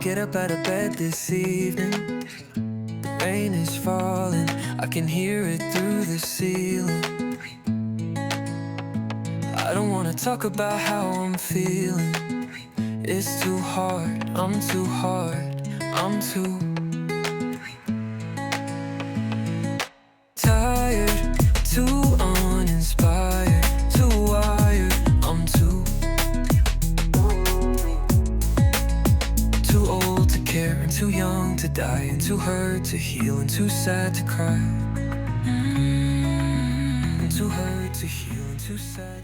get up out of bed this evening. The rain is falling, I can hear it through the ceiling. I don't wanna talk about how I'm feeling. It's too hard, I'm too hard, I'm too tired, too uninspired, too wired, I'm too old to care and too young to die and too hurt to heal and too sad to cry. Too hurt to heal and too sad